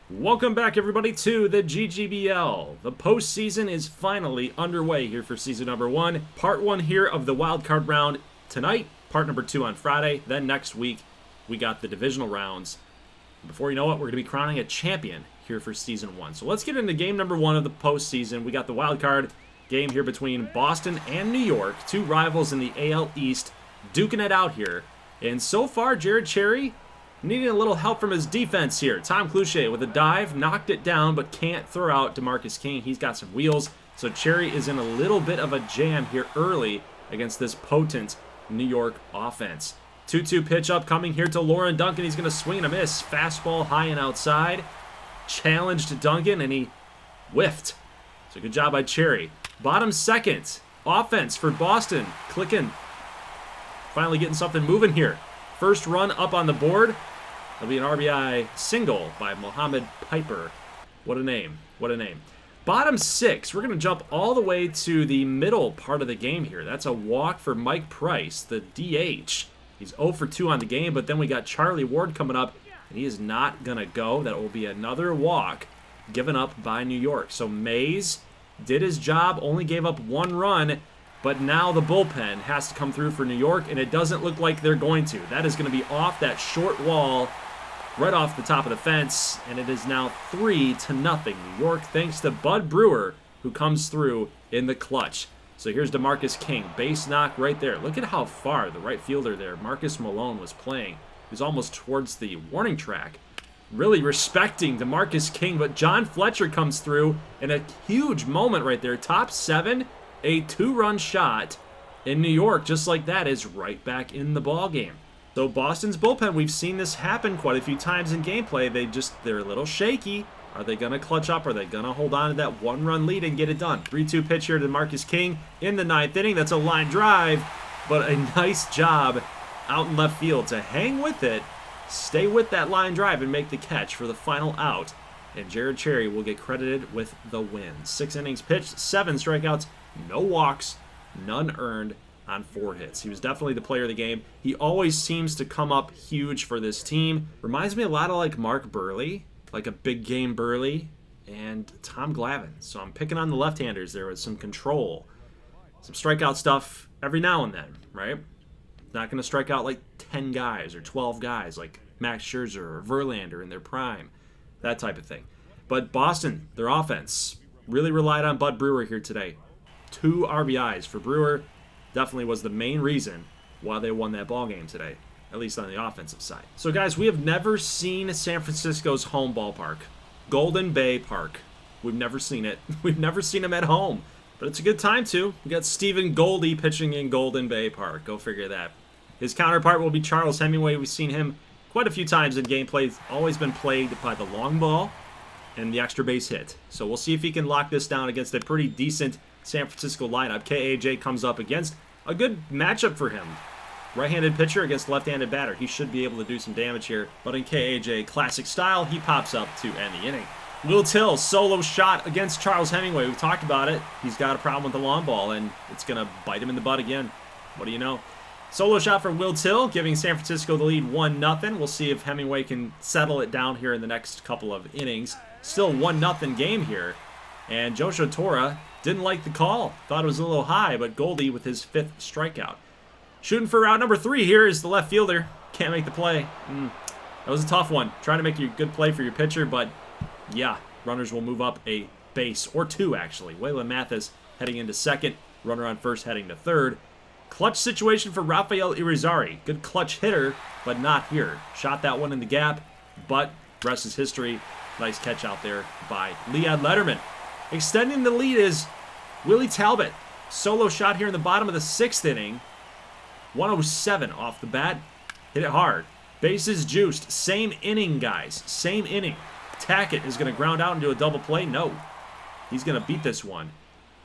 Welcome back, everybody, to the GGBL. The postseason is finally underway here for season number 1. Part 1 here of the wild card round tonight. Part number 2 on Friday. Then next week, we got the divisional rounds. Before you know it, we're going to be crowning a champion here for season 1. So let's get into game number 1 of the postseason. We got the wild card game here between Boston and New York. Two rivals in the AL East duking it out here. And so far, Jared Cherry needing a little help from his defense here. Tom Cloutier with a dive, knocked it down, but can't throw out DeMarcus King. He's got some wheels, so Cherry is in a little bit of a jam here early against this potent New York offense. 2-2 pitch up coming here to Lauren Duncan. He's going to swing and a miss. Fastball high and outside. Challenged Duncan, and he whiffed. So good job by Cherry. Bottom second. Offense for Boston. Clicking. Finally getting something moving here. First run up on the board. It'll be an RBI single by Mohammed Piper. What a name. What a name. Bottom 6. We're going to jump all the way to the middle part of the game here. That's a walk for Mike Price, the DH. He's 0 for 2 on the game, but then we got Charlie Ward coming up, and he is not going to go. That will be another walk given up by New York. So Mays did his job, only gave up 1 run, but now the bullpen has to come through for New York, and it doesn't look like they're going to. That is going to be off that short wall, right off the top of the fence, and it is now 3-0 New York, thanks to Bud Brewer, who comes through in the clutch. So here's DeMarcus King, base knock right there. Look at how far the right fielder there, Marcus Malone, was playing. He's almost towards the warning track. Really respecting DeMarcus King, but John Fletcher comes through in a huge moment right there. Top 7, a 2-run shot in New York, just like that, is right back in the ball game. So Boston's bullpen, we've seen this happen quite a few times in gameplay. They're a little shaky. Are they going to clutch up? Are they going to hold on to that 1-run lead and get it done? 3-2 pitch here to DeMarcus King in the 9th inning. That's a line drive, but a nice job out in left field to hang with it, stay with that line drive, and make the catch for the final out. And Jared Cherry will get credited with the win. 6 innings pitched, 7 strikeouts, no walks, none earned on 4 hits. He was definitely the player of the game. He always seems to come up huge for this team. Reminds me a lot of like Mark Burley, like a big game Burley, and Tom Glavine. So I'm picking on the left-handers there with some control. Some strikeout stuff every now and then, right? Not going to strike out like 10 guys or 12 guys like Max Scherzer or Verlander in their prime. That type of thing. But Boston, their offense, really relied on Bud Brewer here today. 2 RBIs for Brewer. Definitely was the main reason why they won that ball game today, at least on the offensive side. So guys, we have never seen San Francisco's home ballpark, Golden Bay Park. We've never seen it. We've never seen them at home, but it's a good time to. We got Stephen Goldie pitching in Golden Bay Park. Go figure that. His counterpart will be Charles Hemingway. We've seen him quite a few times in gameplay. He's always been plagued by the long ball and the extra base hit. So we'll see if he can lock this down against a pretty decent San Francisco lineup. KAJ comes up against a good matchup for him. Right-handed pitcher against left-handed batter. He should be able to do some damage here. But in KAJ classic style, he pops up to end the inning. Will Till, solo shot against Charles Hemingway. We've talked about it. He's got a problem with the long ball, and it's going to bite him in the butt again. What do you know? Solo shot for Will Till, giving San Francisco the lead 1-0. We'll see if Hemingway can settle it down here in the next couple of innings. Still 1-0 game here. And Joshua Tora didn't like the call. Thought it was a little high, but Goldie with his 5th strikeout. Shooting for route number 3 here is the left fielder. Can't make the play. That was a tough one. Trying to make a good play for your pitcher, but yeah, runners will move up a base, or 2 actually. Waylon Mathis heading into 2nd. Runner on 1st heading to 3rd. Clutch situation for Rafael Irizarry. Good clutch hitter, but not here. Shot that one in the gap, but rest is history. Nice catch out there by Leon Lederman. Extending the lead is Willie Talbot. Solo shot here in the bottom of the 6th inning. 107 off the bat. Hit it hard. Bases juiced. Same inning, guys. Same inning. Tackett is going to ground out into a double play. No. He's going to beat this one,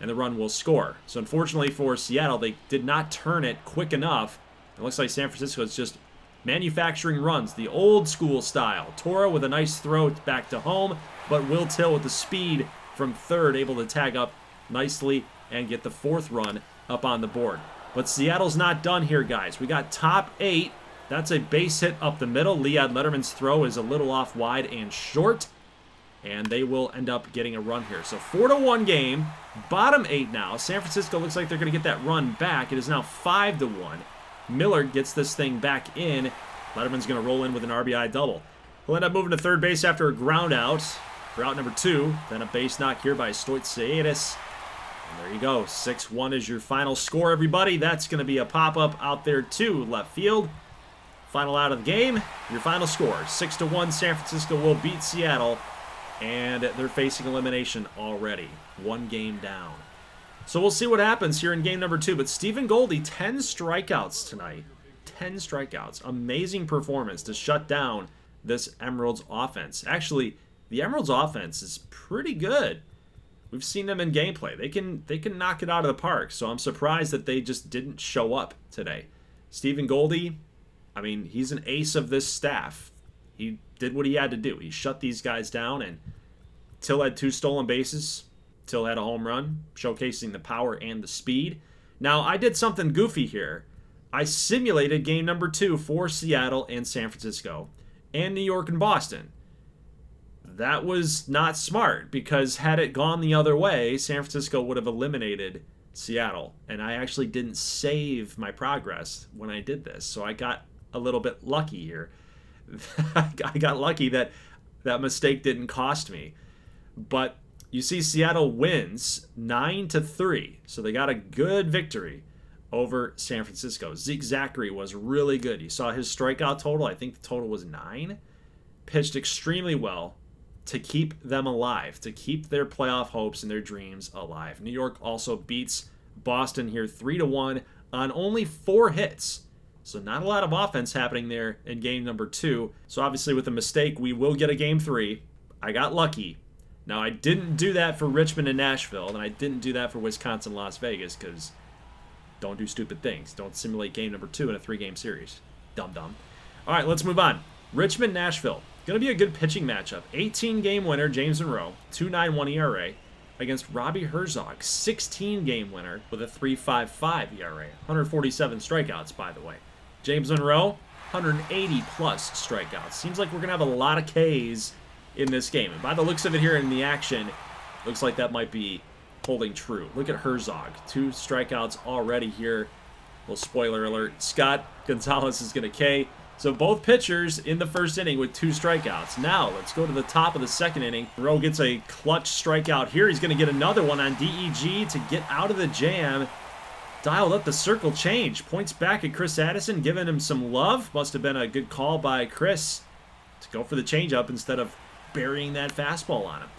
and the run will score. So unfortunately for Seattle, they did not turn it quick enough. It looks like San Francisco is just manufacturing runs, the old school style. Tora with a nice throw back to home, but Will Till with the speed from 3rd, able to tag up nicely and get the 4th run up on the board. But Seattle's not done here, guys. We got top 8. That's a base hit up the middle. Leon Letterman's throw is a little off wide and short. and they will end up getting a run here. So 4-1 game, bottom 8 now. San Francisco looks like they're going to get that run back. It is now 5-1. Miller gets this thing back in. Lederman's going to roll in with an RBI double. He'll end up moving to third base after a ground out for out number 2. Then a base knock here by Stoitsiadis. And there you go. 6-1 is your final score, everybody. That's going to be a pop-up out there to left field. Final out of the game, your final score. 6-1, San Francisco will beat Seattle, and they're facing elimination already. 1 game down. So we'll see what happens here in game number 2. But Stephen Goldie, 10 strikeouts tonight. 10 strikeouts. Amazing performance to shut down this Emeralds offense. Actually, the Emeralds offense is pretty good. We've seen them in gameplay. They can knock it out of the park. So I'm surprised that they just didn't show up today. Stephen Goldie, I mean, he's an ace of this staff. He did what he had to do. He shut these guys down, and Till had 2 stolen bases. Till had a home run, showcasing the power and the speed. Now, I did something goofy here. I simulated game number 2 for Seattle and San Francisco, and New York and Boston. That was not smart, because had it gone the other way, San Francisco would have eliminated Seattle. And I actually didn't save my progress when I did this, so I got a little bit lucky here. I got lucky that that mistake didn't cost me. But you see Seattle wins 9-3, so they got a good victory over San Francisco. Zeke Zachary was really good. You saw his strikeout total. I think the total was 9. Pitched extremely well to keep them alive, to keep their playoff hopes and their dreams alive. New York also beats Boston here 3-1 on only 4 hits. So not a lot of offense happening there in game number 2. So obviously with a mistake, we will get a game 3. I got lucky. Now, I didn't do that for Richmond and Nashville, and I didn't do that for Wisconsin, Las Vegas, because don't do stupid things. Don't simulate game number 2 in a 3-game series. Dum-dum. All right, let's move on. Richmond, Nashville. Going to be a good pitching matchup. 18-game winner, James Monroe, 2.91 ERA, against Robbie Herzog, 16-game winner with a 3.55 ERA. 147 strikeouts, by the way. James Monroe, 180-plus strikeouts. Seems like we're going to have a lot of Ks in this game. And by the looks of it here in the action, looks like that might be holding true. Look at Herzog. 2 strikeouts already here. Little spoiler alert. Scott Gonzalez is going to K. So both pitchers in the first inning with 2 strikeouts. Now, let's go to the top of the second inning. Monroe gets a clutch strikeout here. He's going to get another one on DEG to get out of the jam. Dialed up the circle change. Points back at Chris Addison, giving him some love. Must have been a good call by Chris to go for the changeup instead of burying that fastball on him.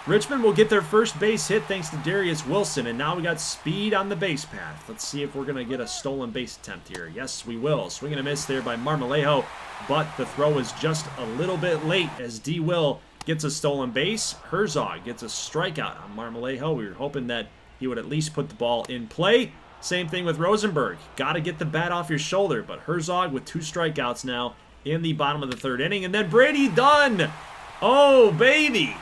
Richmond will get their first base hit thanks to Darius Wilson, and now we got speed on the base path. Let's see if we're going to get a stolen base attempt here. Yes, we will. Swing and a miss there by Marmolejo, but the throw is just a little bit late as D. Will gets a stolen base. Herzog gets a strikeout on Marmolejo. We were hoping that he would at least put the ball in play. Same thing with Rosenberg. Got to get the bat off your shoulder, but Herzog with 2 strikeouts now in the bottom of the third inning. And then Brady Dunn. Oh, baby.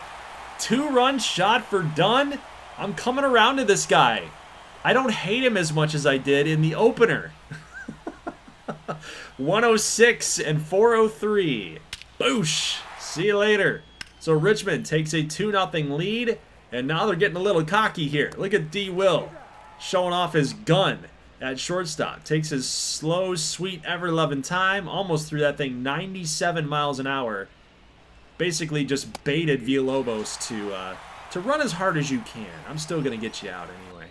2-run shot for Dunn. I'm coming around to this guy. I don't hate him as much as I did in the opener. 106 and 403. Boosh. See you later. So Richmond takes a 2-0 lead, and now they're getting a little cocky here. Look at D. Will showing off his gun at shortstop. Takes his slow, sweet, ever-loving time. Almost threw that thing 97 miles an hour. Basically just baited Villalobos to run as hard as you can. I'm still going to get you out anyway.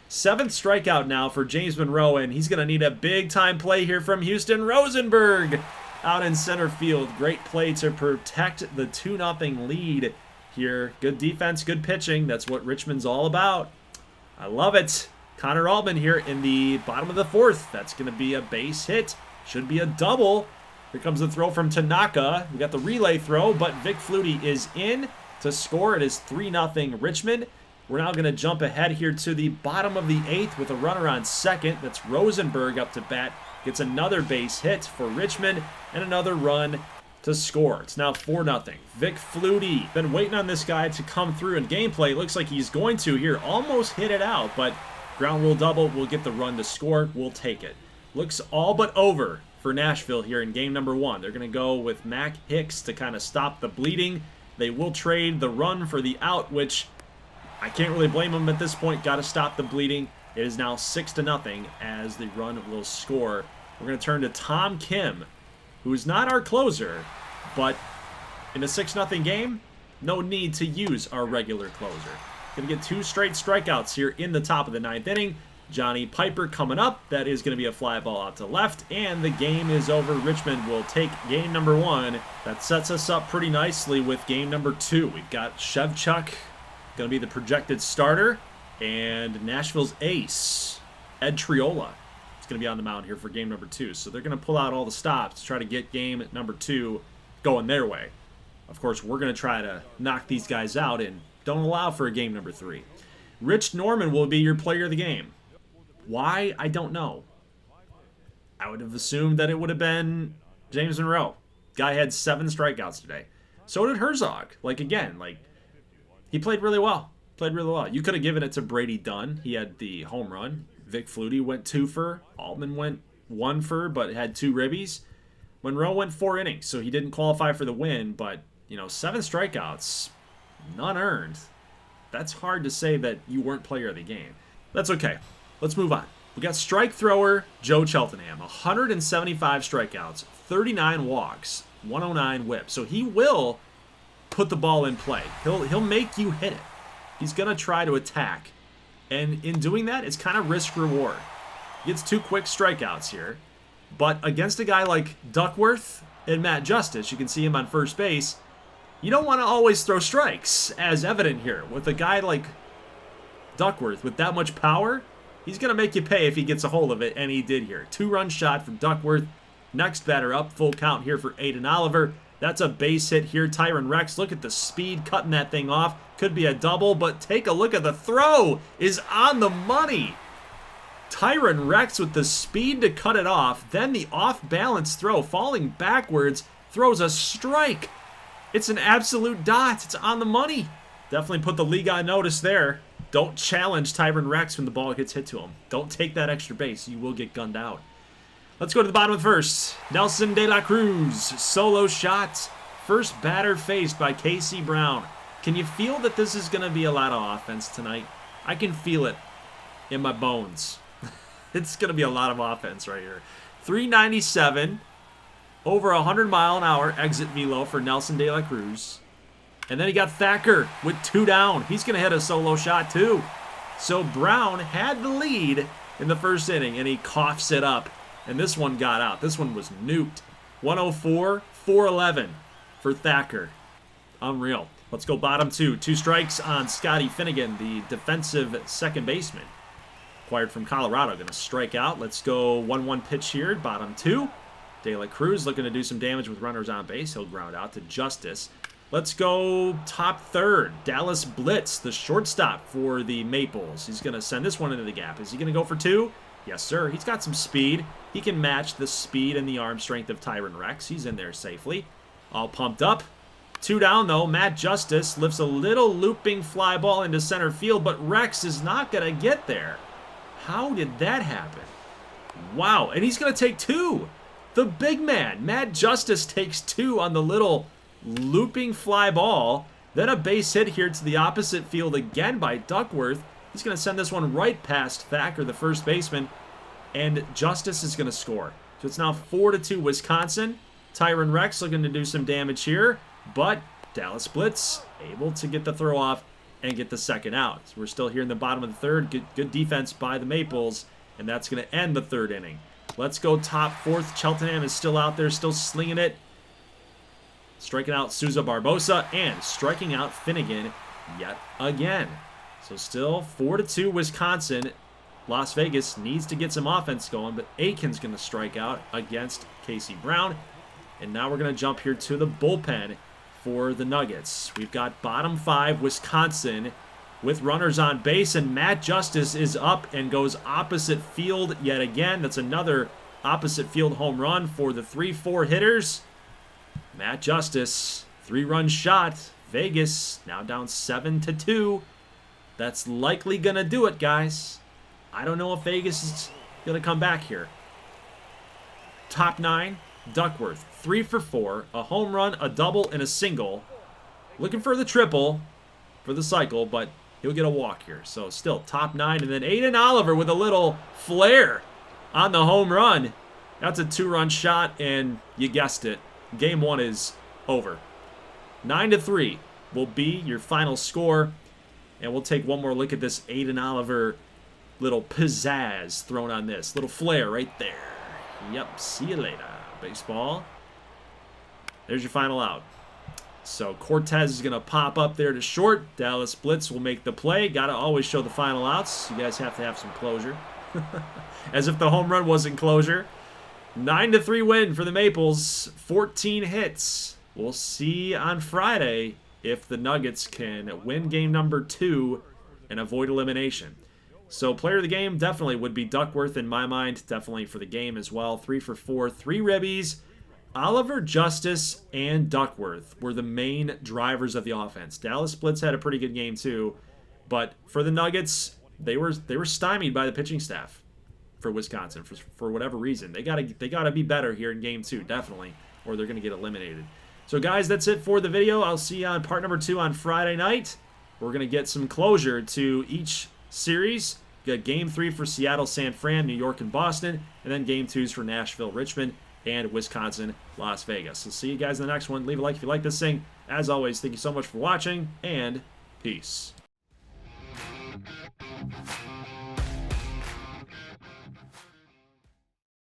7th strikeout now for James Monroe, and he's going to need a big-time play here from Houston. Rosenberg out in center field. Great play to protect the 2-0 lead here. Good defense, good pitching. That's what Richmond's all about. I love it. Connor Altman here in the bottom of the 4th. That's going to be a base hit. Should be a double. Here comes the throw from Tanaka. We got the relay throw, but Vic Flutie is in to score. It is 3-0 Richmond. We're now going to jump ahead here to the bottom of the 8th with a runner on second. That's Rosenberg up to bat. Gets another base hit for Richmond and another run to score. It's now 4-0. Vic Flutie. Been waiting on this guy to come through in gameplay. Looks like he's going to here. Almost hit it out, but ground rule double will get the run to score. We'll take it. Looks all but over for Nashville here in game number 1. They're going to go with Mac Hicks to kind of stop the bleeding. They will trade the run for the out, which I can't really blame them at this point. Got to stop the bleeding. It is now 6-0 as the run will score. We're going to turn to Tom Kim, who is not our closer, but in a 6-0 game, no need to use our regular closer. Going to get 2 straight strikeouts here in the top of the 9th inning. Johnny Piper coming up. That is going to be a fly ball out to left, and the game is over. Richmond will take game number 1. That sets us up pretty nicely with game number 2. We've got Shevchuk going to be the projected starter, and Nashville's ace, Ed Triola, is going to be on the mound here for game number 2. So they're going to pull out all the stops to try to get game number 2 going their way. Of course, we're going to try to knock these guys out and don't allow for a game number 3. Rich Norman will be your player of the game. Why? I don't know. I would have assumed that it would have been James Monroe. Guy had 7 strikeouts today. So did Herzog. Again, he played really well. You could have given it to Brady Dunn. He had the home run. Vic Flutie went 2 for. Altman went 1 for, but had 2 ribbies. Monroe went 4 innings, so he didn't qualify for the win. But, 7 strikeouts, none earned. That's hard to say that you weren't player of the game. That's okay. Let's move on. We got strike thrower Joe Cheltenham. 175 strikeouts, 39 walks, 109 whip. So he will put the ball in play. He'll make you hit it. He's going to try to attack. And in doing that, it's kind of risk-reward. He gets 2 quick strikeouts here. But against a guy like Duckworth and Matt Justice, you can see him on first base, you don't want to always throw strikes, as evident here. With a guy like Duckworth with that much power, he's going to make you pay if he gets a hold of it, and he did here. 2-run shot from Duckworth. Next batter up, full count here for Aiden Oliver. That's a base hit here. Tyron Rex, look at the speed, cutting that thing off. Could be a double, but take a look at the throw. Is on the money. Tyron Rex with the speed to cut it off. Then the off-balance throw, falling backwards, throws a strike. It's an absolute dot. It's on the money. Definitely put the league on notice there. Don't challenge Tyron Rex when the ball gets hit to him. Don't take that extra base. You will get gunned out. Let's go to the bottom of the first. Nelson De La Cruz, solo shot. First batter faced by Casey Brown. Can you feel that this is going to be a lot of offense tonight? I can feel it in my bones. It's going to be a lot of offense right here. 397, over 100-mile-an-hour exit velo for Nelson De La Cruz. And then he got Thacker with 2 down. He's going to hit a solo shot too. So Brown had the lead in the first inning, and he coughs it up. And this one got out. This one was nuked. 104, 411 for Thacker. Unreal. Let's go bottom 2. 2 strikes on Scotty Finnegan, the defensive second baseman. Acquired from Colorado. Going to strike out. Let's go 1-1 pitch here. Bottom 2. De La Cruz looking to do some damage with runners on base. He'll ground out to Justice. Let's go top 3rd. Dallas Blitz, the shortstop for the Maples. He's going to send this one into the gap. Is he going to go for 2? Yes, sir. He's got some speed. He can match the speed and the arm strength of Tyron Rex. He's in there safely. All pumped up. 2 down, though. Matt Justice lifts a little looping fly ball into center field, but Rex is not going to get there. How did that happen? Wow. And he's going to take 2. The big man, Matt Justice, takes 2 on the little looping fly ball. Then a base hit here to the opposite field again by Duckworth. He's going to send this one right past Thacker, the first baseman, and Justice is going to score. So it's now 4-2 Wisconsin. Tyron Rex looking to do some damage here, but Dallas Blitz able to get the throw off and get the second out. So we're still here in the bottom of the 3rd. Good defense by the Maples, and that's going to end the 3rd inning. Let's go top 4th. Cheltenham is still out there, still slinging it. Striking out Souza Barbosa and striking out Finnegan yet again. So still 4-2 Wisconsin. Las Vegas needs to get some offense going, but Aiken's going to strike out against Casey Brown. And now we're going to jump here to the bullpen for the Nuggets. We've got bottom 5 Wisconsin with runners on base, and Matt Justice is up and goes opposite field yet again. That's another opposite field home run for the 3-4 hitters. Matt Justice, 3-run shot. Vegas now down 7-2. That's likely going to do it, guys. I don't know if Vegas is going to come back here. Top 9, Duckworth, 3 for 4, a home run, a double, and a single. Looking for the triple for the cycle, but he'll get a walk here. So still top 9. And then Aiden Oliver with a little flair on the home run. That's a 2-run shot, and you guessed it. Game 1 is over. 9-3 will be your final score. And we'll take one more look at this Aiden Oliver little pizzazz thrown on this. Little flair right there. Yep, see you later, baseball. There's your final out. So Cortez is going to pop up there to short. Dallas Blitz will make the play. Got to always show the final outs. You guys have to have some closure. As if the home run wasn't closure. 9-3 win for the Maples. 14 hits. We'll see on Friday if the Nuggets can win game number 2 and avoid elimination. So player of the game definitely would be Duckworth in my mind. Definitely for the game as well. 3 for 4. 3 ribbies. Oliver, Justice, and Duckworth were the main drivers of the offense. Dallas Blitz had a pretty good game too. But for the Nuggets, they were stymied by the pitching staff for Wisconsin for whatever reason. They gotta be better here in game 2, definitely, or they're gonna get eliminated. So guys, that's it for the video. I'll see you on part number 2 on Friday night. We're gonna get some closure to each series. We got game 3 for Seattle, San Fran, New York, and Boston, and then game 2s for Nashville, Richmond, and Wisconsin, Las Vegas. So see you guys in the next one. Leave a like if you like this thing. As always, thank you so much for watching, and peace.